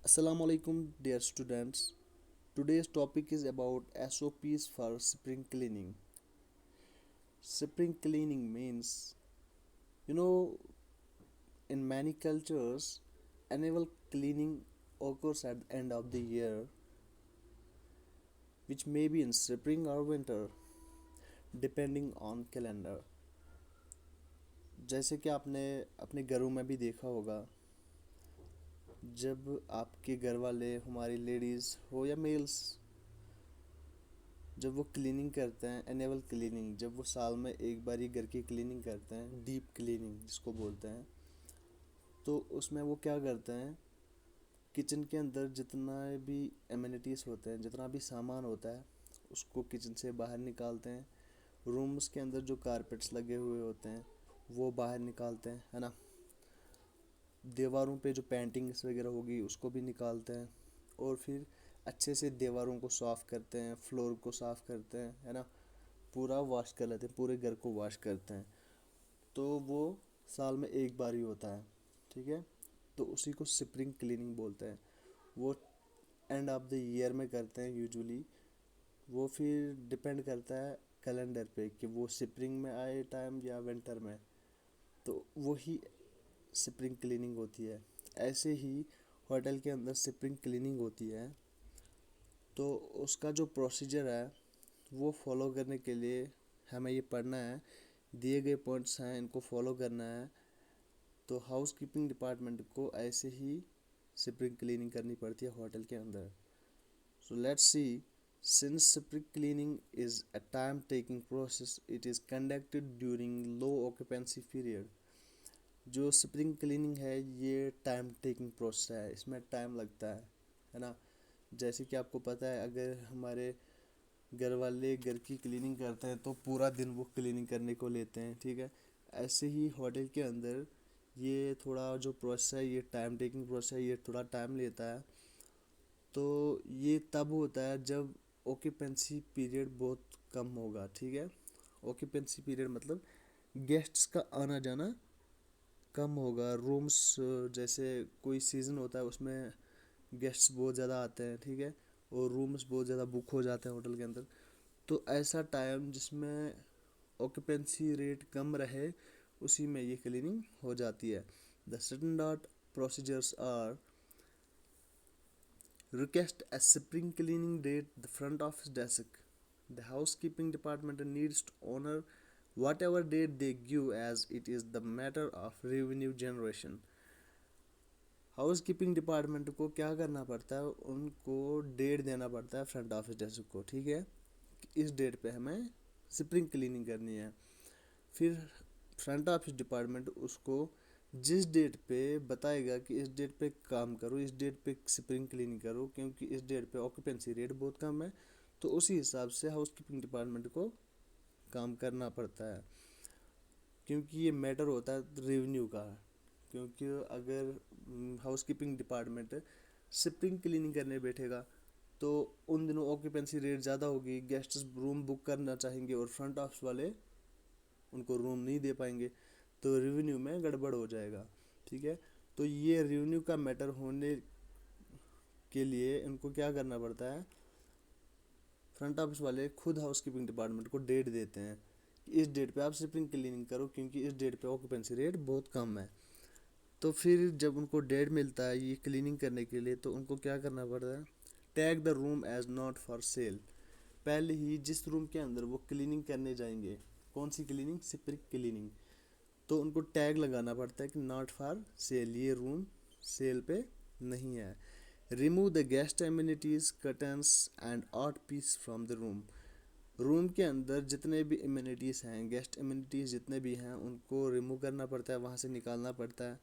Assalamu alaikum, dear students. Today's topic is about SOPs for spring cleaning. Spring cleaning means, you know, in many cultures, annual cleaning occurs at the end of the year, which may be in spring or winter, depending on calendar. जैसे कि आपने अपने घरों में भी देखा होगा, जब आपके घर वाले हमारी लेडीज़ हो या मेल्स, जब वो क्लीनिंग करते हैं एनुअल क्लीनिंग, जब वो साल में एक बार ही घर की क्लीनिंग करते हैं, डीप क्लीनिंग जिसको बोलते हैं, तो उसमें वो क्या करते हैं, किचन के अंदर जितना भी एमिनिटीज़ होते हैं, जितना भी सामान होता है, उसको किचन से बाहर निकालते हैं। रूम्स के अंदर जो कारपेट्स लगे हुए होते हैं वो बाहर निकालते हैं, है ना। दीवारों पे जो पेंटिंग्स वगैरह होगी उसको भी निकालते हैं, और फिर अच्छे से दीवारों को साफ़ करते हैं, फ्लोर को साफ़ करते हैं, है ना। पूरा वॉश कर लेते हैं, पूरे घर को वॉश करते हैं। तो वो साल में एक बार ही होता है, ठीक है। तो उसी को स्प्रिंग क्लीनिंग बोलते हैं। वो एंड ऑफ द ईयर में करते हैं यूजुअली। वो फिर डिपेंड करता है कैलेंडर पे कि वो स्प्रिंग में आए टाइम या विंटर में, तो वही स्प्रिंग क्लीनिंग होती है। ऐसे ही होटल के अंदर स्प्रिंग क्लीनिंग होती है, तो उसका जो प्रोसीजर है वो फॉलो करने के लिए हमें ये पढ़ना है। दिए गए पॉइंट्स हैं, इनको फॉलो करना है। तो हाउस कीपिंग डिपार्टमेंट को ऐसे ही स्प्रिंग क्लीनिंग करनी पड़ती है होटल के अंदर। So let's see, since spring cleaning is a time taking process, it is conducted during low occupancy period. जो स्प्रिंग क्लीनिंग है ये टाइम टेकिंग प्रोसेस है, इसमें टाइम लगता है ना। जैसे कि आपको पता है, अगर हमारे घर वाले घर की क्लीनिंग करते हैं तो पूरा दिन वो क्लीनिंग करने को लेते हैं, ठीक है। ऐसे ही होटल के अंदर ये थोड़ा जो प्रोसेस है, ये टाइम टेकिंग प्रोसेस है, ये थोड़ा टाइम लेता है। तो ये तब होता है जब ऑक्यूपेंसी पीरियड बहुत कम होगा, ठीक है। ऑक्यूपेंसी पीरियड मतलब गेस्ट्स का आना जाना कम होगा। रूम्स, जैसे कोई सीज़न होता है उसमें गेस्ट्स बहुत ज़्यादा आते हैं, ठीक है, और रूम्स बहुत ज़्यादा बुक हो जाते हैं होटल के अंदर। तो ऐसा टाइम जिसमें ऑक्यूपेंसी रेट कम रहे, उसी में ये क्लीनिंग हो जाती है। The standard procedures are: request a spring cleaning date the front office desk. The housekeeping department needs to honor whatever date they give, as it is the matter of revenue generation. House keeping department को क्या करना पड़ता है, उनको date देना पड़ता है front office desk को, ठीक है, कि इस डेट पे हमें स्प्रिंग क्लीनिंग करनी है। फिर फ्रंट ऑफिस डिपार्टमेंट उसको जिस डेट पे बताएगा कि इस डेट पे काम करो, इस डेट पे स्प्रिंग क्लीनिंग करो, क्योंकि इस डेट पे ऑक्यूपेंसी रेट बहुत कम है, तो उसी हिसाब से हाउस कीपिंग डिपार्टमेंट को काम करना पड़ता है। क्योंकि ये मैटर होता है रेवेन्यू का। क्योंकि अगर house keeping department spring cleaning करने बैठेगा तो उन दिनों ऑक्यूपेंसी रेट ज़्यादा होगी, गेस्ट्स रूम बुक करना चाहेंगे और फ्रंट ऑफिस वाले उनको रूम नहीं दे पाएंगे, तो रेवेन्यू में गड़बड़ हो जाएगा, ठीक है। तो ये रेवेन्यू का मैटर होने के लिए इनको क्या करना पड़ता है, फ्रंट ऑफिस वाले खुद हाउस कीपिंग डिपार्टमेंट को डेट देते हैं कि इस डेट पे आप स्प्रिंग क्लीनिंग करो, क्योंकि इस डेट पे ऑक्यूपेंसी रेट बहुत कम है। तो फिर जब उनको डेट मिलता है ये क्लीनिंग करने के लिए, तो उनको क्या करना पड़ता है, tag the room as not for sale. पहले ही जिस रूम के अंदर वो क्लीनिंग करने जाएंगे, कौन सी क्लीनिंग, स्प्रिंग क्लीनिंग, तो उनको टैग लगाना पड़ता है कि नॉट फॉर सेल, ये रूम सेल पे नहीं है। Remove the guest amenities, curtains and art piece from the room. Room के अंदर जितने भी इम्यूनिटीज़ हैं, गेस्ट इम्यूनिटीज़ जितने भी हैं, उनको रिमूव करना पड़ता है, वहाँ से निकालना पड़ता है।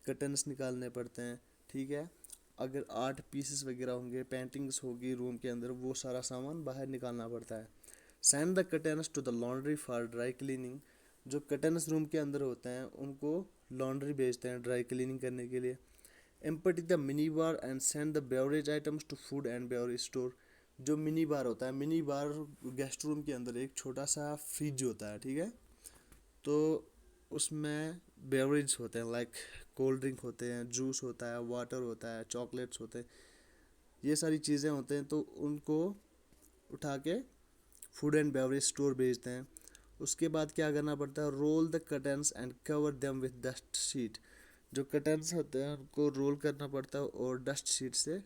कर्टन्स निकालने पड़ते हैं, ठीक है। अगर आर्ट पीसेस वगैरह होंगे, पेंटिंग्स होगी रूम के अंदर, वो सारा सामान बाहर निकालना पड़ता है। Send the curtains to the laundry for dry cleaning. जो कर्टन्स रूम के अंदर होते हैं उनको लॉन्ड्री भेजते हैं ड्राई क्लीनिंग करने के लिए। Empty the mini bar and send the beverage items to food and beverage store. जो मिनी बार होता है, मिनी बार गेस्ट रूम के अंदर एक छोटा सा फ्रिज होता है, ठीक है। तो उसमें बेवरेज होते हैं, लाइक कोल्ड ड्रिंक होते हैं, जूस होता है, वाटर होता है, चॉकलेट्स होते हैं, ये सारी चीज़ें होते हैं, तो उनको उठा के फूड एंड बेवरेज स्टोर भेजते हैं। उसके बाद क्या करना पड़ता है, roll the curtains and cover them with dust sheet. जो कर्टन्स होते हैं उनको रोल करना पड़ता है और डस्ट शीट से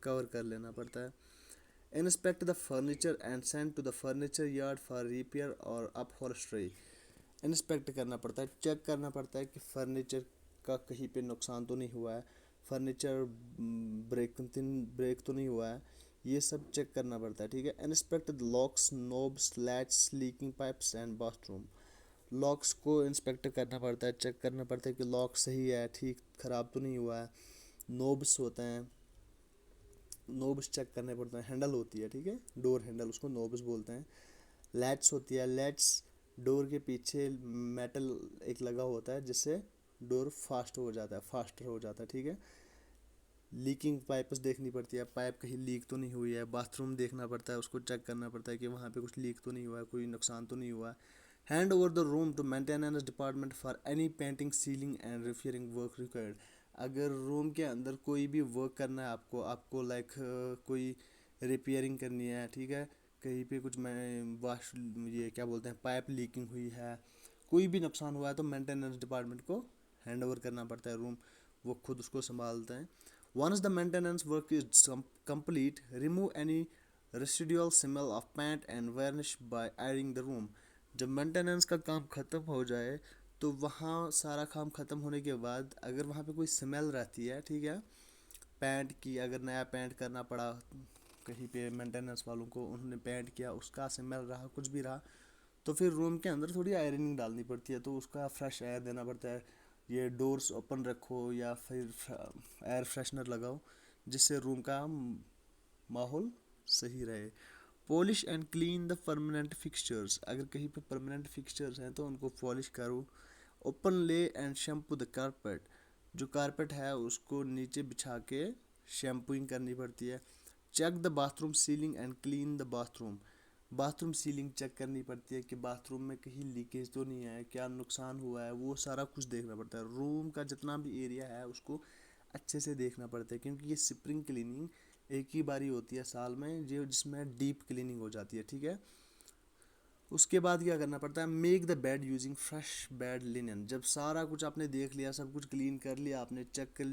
कवर कर लेना पड़ता है। Inspect the furniture and send to the furniture yard for repair और अपहोल्स्ट्री। इंस्पेक्ट करना पड़ता है, चेक करना पड़ता है कि फर्नीचर का कहीं पे नुकसान तो नहीं हुआ है, फर्नीचर ब्रेक तो नहीं हुआ है, ये सब चेक करना पड़ता है, ठीक है। Inspect the locks, knobs, latches, leaking pipes and bathroom. Locks को इंस्पेक्ट करना पड़ता है, चेक करना पड़ता है कि लॉक सही है, ठीक ख़राब तो नहीं हुआ है। नोब्स होते हैं, नोब्स चेक करने पड़ते हैं। हैंडल होती है, ठीक है, डोर हैंडल, उसको नोब्स बोलते हैं। लैट्स होती है, लैट्स डोर के पीछे मेटल एक लगा होता है जिससे डोर फास्टर हो जाता है, ठीक है। लीकिंग पाइप्स देखनी पड़ती है, पाइप कहीं लीक तो नहीं हुई है। बाथरूम देखना पड़ता है, उसको चेक करना पड़ता है कि वहाँ पे कुछ लीक तो नहीं हुआ है, कोई नुकसान तो नहीं हुआ है। Hand over the room to maintenance department for any painting, ceiling and repairing work required. अगर रूम के अंदर कोई भी वर्क करना है आपको लाइक कोई रिपेयरिंग करनी है, ठीक है, कहीं पे कुछ मैं वाश ये क्या बोलते हैं पाइप लीकिंग हुई है, कोई भी नुकसान हुआ है, तो मेंटेनेंस डिपार्टमेंट को हैंड ओवर करना पड़ता है रूम, वो खुद उसको संभालते हैं। Once the maintenance work is complete, remove any residual smell of paint and varnish by airing the room. जब मेंटेनेंस का काम ख़त्म हो जाए तो वहाँ सारा काम ख़त्म होने के बाद अगर वहाँ पे कोई स्मेल रहती है, ठीक है, पेंट की, अगर नया पेंट करना पड़ा कहीं पे मेंटेनेंस वालों को, उन्होंने पेंट किया, उसका स्मेल रहा, कुछ भी रहा, तो फिर रूम के अंदर थोड़ी आयरनिंग डालनी पड़ती है, तो उसका फ्रेश एयर देना पड़ता है। ये डोर्स ओपन रखो या फिर एयर फ्रेशनर लगाओ जिससे रूम का माहौल सही रहे। Polish and clean the permanent fixtures. अगर कहीं पे परमानेंट फिक्सचर्स हैं तो उनको पॉलिश करो। Open lay and shampoo the carpet. जो कारपेट है उसको नीचे बिछा के शैम्पूइंग करनी पड़ती है। Check the bathroom ceiling and clean the bathroom. Bathroom ceiling check करनी पड़ती है कि बाथरूम में कहीं लीकेज तो नहीं है, क्या नुकसान हुआ है, वो सारा कुछ देखना पड़ता है। रूम का जितना भी एरिया है उसको अच्छे से देखना पड़ता है, क्योंकि ये स्प्रिंग क्लीनिंग एक ही बारी होती है साल में, जो जिसमें डीप क्लीनिंग हो जाती है, ठीक है। उसके बाद क्या करना पड़ता है, make the bed using fresh bed linen. जब सारा कुछ आपने देख लिया, सब कुछ क्लीन कर लिया, आपने चेक कर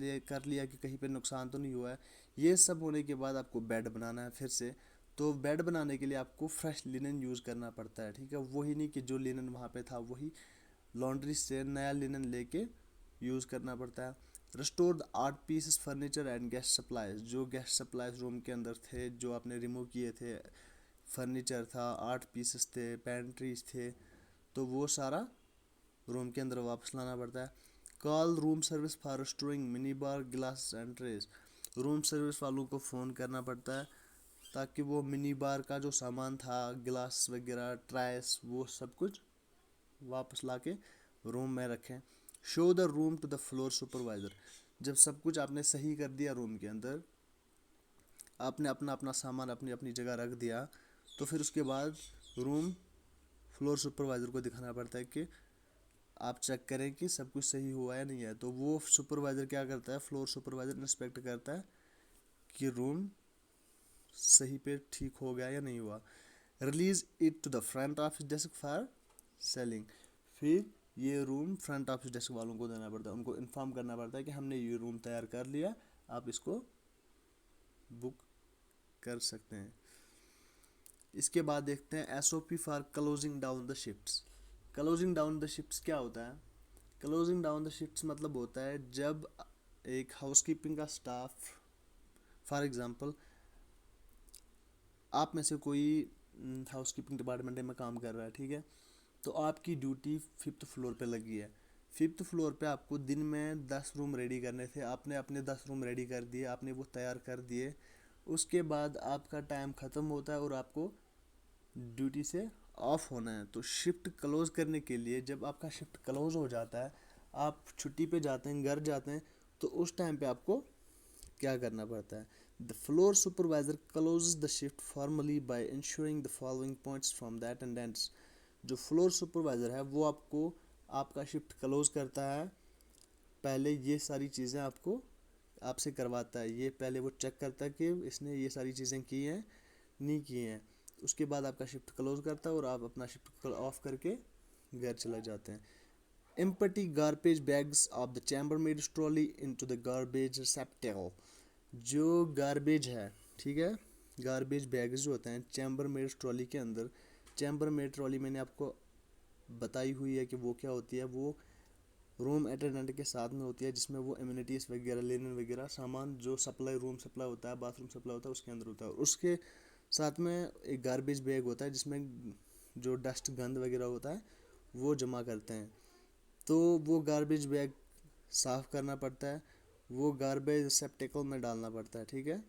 लिया कि कहीं पे नुकसान तो नहीं हुआ है, ये सब होने के बाद आपको बेड बनाना है फिर से। तो बेड बनाने के लिए आपको फ्रेश लिनन यूज़ करना पड़ता है, ठीक है, वही नहीं कि जो लिनन वहाँ पे था वही लॉन्ड्री से नया लिनन लेके यूज़ करना पड़ता है। Restore the art pieces furniture and guest supplies. जो गेस्ट सप्लाईज रूम के अंदर थे, जो आपने रिमूव किए थे, फर्नीचर था, आर्ट पीसेस थे, पेंट्रीज थे, तो वो सारा रूम के अंदर वापस लाना पड़ता है। Call room service for restoring mini bar glass and trace. Room service वालों को फ़ोन करना पड़ता है ताकि वो मिनी बार का जो सामान था, गिलास वगैरह, ट्राइस, वो सब कुछ वापस ला के रूम में रखें। Show the room to the floor supervisor. जब सब कुछ आपने सही कर दिया रूम के अंदर, आपने अपना अपना सामान अपनी अपनी जगह रख दिया, तो फिर उसके बाद रूम फ्लोर सुपरवाइज़र को दिखाना पड़ता है कि आप चेक करें कि सब कुछ सही हुआ है नहीं है। तो वो सुपरवाइज़र क्या करता है, फ्लोर सुपरवाइज़र इंस्पेक्ट करता है कि रूम सही पे ठीक हो गया या नहीं हुआ। Release it to the front office desk for selling. फिर ये रूम फ्रंट ऑफिस डेस्क वालों को देना पड़ता है, उनको इन्फॉर्म करना पड़ता है कि हमने ये रूम तैयार कर लिया, आप इसको बुक कर सकते हैं। इसके बाद देखते हैं SOP for closing down the shifts. Closing down the shifts क्या होता है? क्लोजिंग डाउन द शिफ्ट्स मतलब होता है जब एक हाउसकीपिंग का स्टाफ, फॉर एग्जांपल आप में से कोई हाउसकीपिंग डिपार्टमेंट में काम कर रहा है, ठीक है, तो आपकी ड्यूटी 5th फ्लोर पे लगी है। 5th फ्लोर पे आपको दिन में 10 रूम रेडी करने थे, आपने अपने 10 रूम रेडी कर दिए, आपने वो तैयार कर दिए। उसके बाद आपका टाइम ख़त्म होता है और आपको ड्यूटी से ऑफ होना है। तो शिफ्ट क्लोज करने के लिए जब आपका शिफ्ट क्लोज हो जाता है, आप छुट्टी पे जाते हैं, घर जाते हैं, तो उस टाइम पे आपको क्या करना पड़ता है? The floor supervisor closes the shift formally by ensuring the following points from the attendants. जो फ्लोर सुपरवाइज़र है वो आपको आपका शिफ्ट क्लोज करता है, पहले ये सारी चीज़ें आपसे करवाता है। ये पहले वो चेक करता है कि इसने ये सारी चीज़ें की हैं नहीं की हैं। उसके बाद आपका शिफ्ट क्लोज करता है और आप अपना शिफ्ट ऑफ करके घर चले जाते हैं। Empty garbage bags of the chambermaid trolley into the garbage receptacle। जो गार्बेज है, ठीक है, गार्बेज बैग्स जो होते हैं चैम्बरमेड ट्रॉली के अंदर। चैम्बरमेड ट्रॉली मैंने आपको बताई हुई है कि वो क्या होती है। वो रूम अटेंडेंट के साथ में होती है, जिसमें वो इम्यूनिटीज़ वगैरह, लिनन वगैरह सामान जो सप्लाई, रूम सप्लाई होता है, बाथरूम सप्लाई होता है, उसके अंदर होता है। उसके साथ में एक गार्बेज बैग होता है जिसमें जो डस्ट, गंद वगैरह होता है वो जमा करते हैं। तो वो गार्बेज बैग साफ़ करना पड़ता है, वो गार्बेज रिसेप्टेकल में डालना पड़ता है, ठीक है।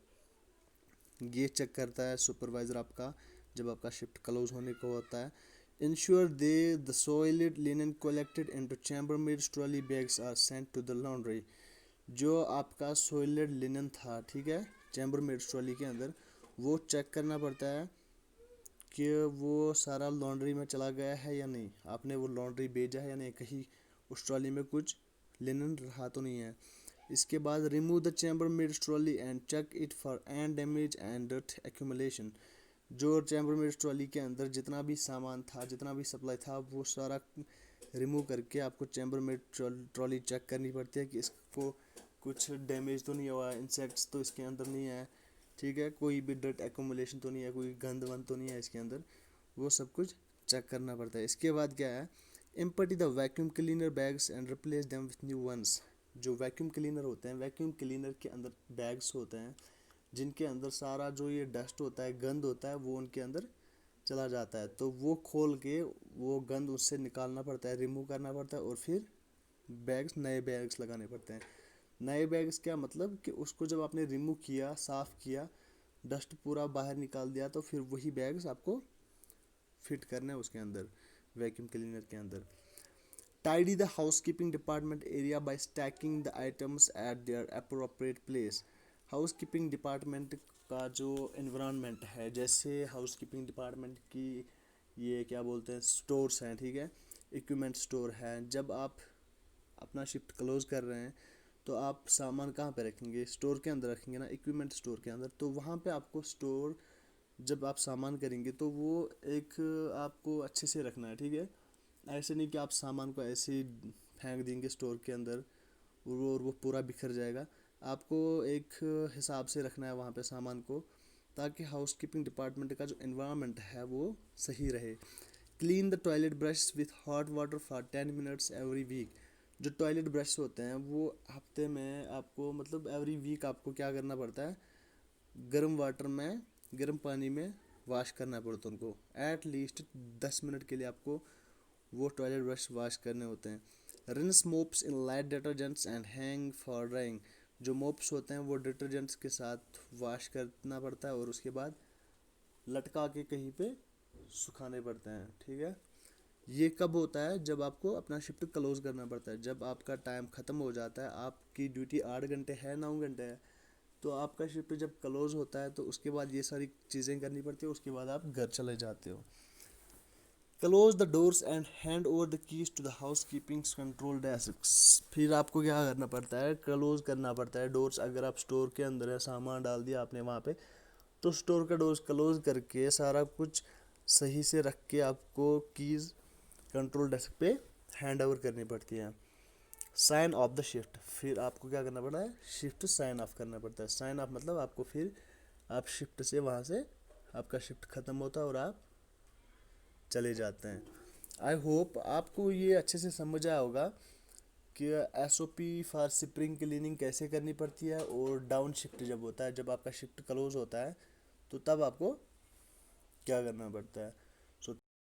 ये चेक करता है सुपरवाइज़र आपका जब आपका शिफ्ट क्लोज होने को होता है। Ensure they the soiled linen collected into chambermaid trolley bags are sent to the laundry। जो आपका soiled linen था, ठीक है, चैम्बरमेड ट्रॉली के अंदर, वो चेक करना पड़ता है कि वो सारा लॉन्ड्री में चला गया है या नहीं, आपने वो लॉन्ड्री भेजा है या नहीं, कहीं उस ट्रॉली में कुछ लिनन रहा तो नहीं है। इसके बाद remove the chambermaid trolley and check it for and damage and dirt accumulation. जो चैम्बरमेड ट्रॉली के अंदर जितना भी सामान था, जितना भी सप्लाई था, वो सारा रिमूव करके आपको चैम्बरमेड ट्रॉली चेक करनी पड़ती है कि इसको कुछ डैमेज तो नहीं हुआ, इंसेक्ट्स तो इसके अंदर नहीं है, ठीक है, कोई भी डर्ट एक्यूमुलेशन तो नहीं है, कोई गंद वंद तो नहीं है इसके अंदर, वो सब कुछ चेक करना पड़ता है। इसके बाद क्या है, empty the vacuum cleaner bags and replace them with new ones. जो वैक्यूम क्लीनर होते हैं, वैक्यूम क्लीनर के अंदर बैग्स होते हैं जिनके अंदर सारा जो ये डस्ट होता है, गंद होता है, वो उनके अंदर चला जाता है। तो वो खोल के वो गंद उससे निकालना पड़ता है, रिमूव करना पड़ता है, और फिर नए बैग्स लगाने पड़ते हैं। नए बैग्स क्या मतलब कि उसको जब आपने रिमूव किया, साफ़ किया, डस्ट पूरा बाहर निकाल दिया, तो फिर वही बैग्स आपको फिट करना है उसके अंदर, वैक्यूम क्लीनर के अंदर। Tidy the housekeeping department area bye stacking the items eight there appropriate place. Housekeeping department का जो एनवायरनमेंट है, जैसे हाउसकीपिंग डिपार्टमेंट की ये क्या बोलते हैं, स्टोर्स हैं, ठीक है, इक्विपमेंट स्टोर है। जब आप अपना शिफ्ट क्लोज कर रहे हैं तो आप सामान कहाँ पे रखेंगे, स्टोर के अंदर रखेंगे ना, इक्विपमेंट स्टोर के अंदर। तो वहाँ पे आपको स्टोर जब आप सामान करेंगे तो वो एक आपको अच्छे से रखना है, ठीक है। ऐसे नहीं कि आप सामान को ऐसे ही फेंक देंगे स्टोर के अंदर और वो पूरा बिखर जाएगा। आपको एक हिसाब से रखना है वहाँ पे सामान को, ताकि हाउसकीपिंग डिपार्टमेंट का जो एनवायरनमेंट है वो सही रहे। Clean the toilet brush with hot water for 10 minutes every week. जो टॉयलेट ब्रश होते हैं वो हफ्ते में आपको, मतलब एवरी वीक आपको क्या करना पड़ता है, गर्म वाटर में, गर्म पानी में वॉश करना पड़ता है उनको। एट लीस्ट 10 मिनट के लिए आपको वो टॉयलेट ब्रश वॉश करने होते हैं। Rinse मोप्स in light detergents and hang for drawing. जो मोप्स होते हैं वो डिटर्जेंट्स के साथ वॉश करना पड़ता है और उसके बाद लटका के कहीं पे सुखाने पड़ते हैं, ठीक है। ये कब होता है, जब आपको अपना शिफ्ट क्लोज करना पड़ता है, जब आपका टाइम ख़त्म हो जाता है, आपकी ड्यूटी 8 घंटे है, 9 घंटे है, तो आपका शिफ्ट जब क्लोज होता है तो उसके बाद ये सारी चीज़ें करनी पड़ती है, उसके बाद आप घर चले जाते हो। Close the doors and hand over the keys to the house keeping control desk. फिर आपको क्या करना पड़ता है, क्लोज करना पड़ता है डोर्स। अगर आप स्टोर के अंदर है, सामान डाल दिया आपने वहाँ पे, तो स्टोर का डोर्स क्लोज करके सारा कुछ सही से रख के आपको कीज़ कंट्रोल डेस्क पे हैंड ओवर करनी पड़ती है। Sign off the shift. फिर आपको क्या करना पड़ता है, शिफ्ट साइन ऑफ करना पड़ता है। साइन ऑफ मतलब आपको फिर आप शिफ्ट से, वहाँ से आपका शिफ्ट ख़त्म होता है और आप चले जाते हैं। आई होप आपको ये अच्छे से समझ आया होगा कि SOP फॉर स्प्रिंग क्लीनिंग कैसे करनी पड़ती है, और डाउन शिफ्ट जब होता है, जब आपका शिफ्ट क्लोज होता है, तो तब आपको क्या करना पड़ता है।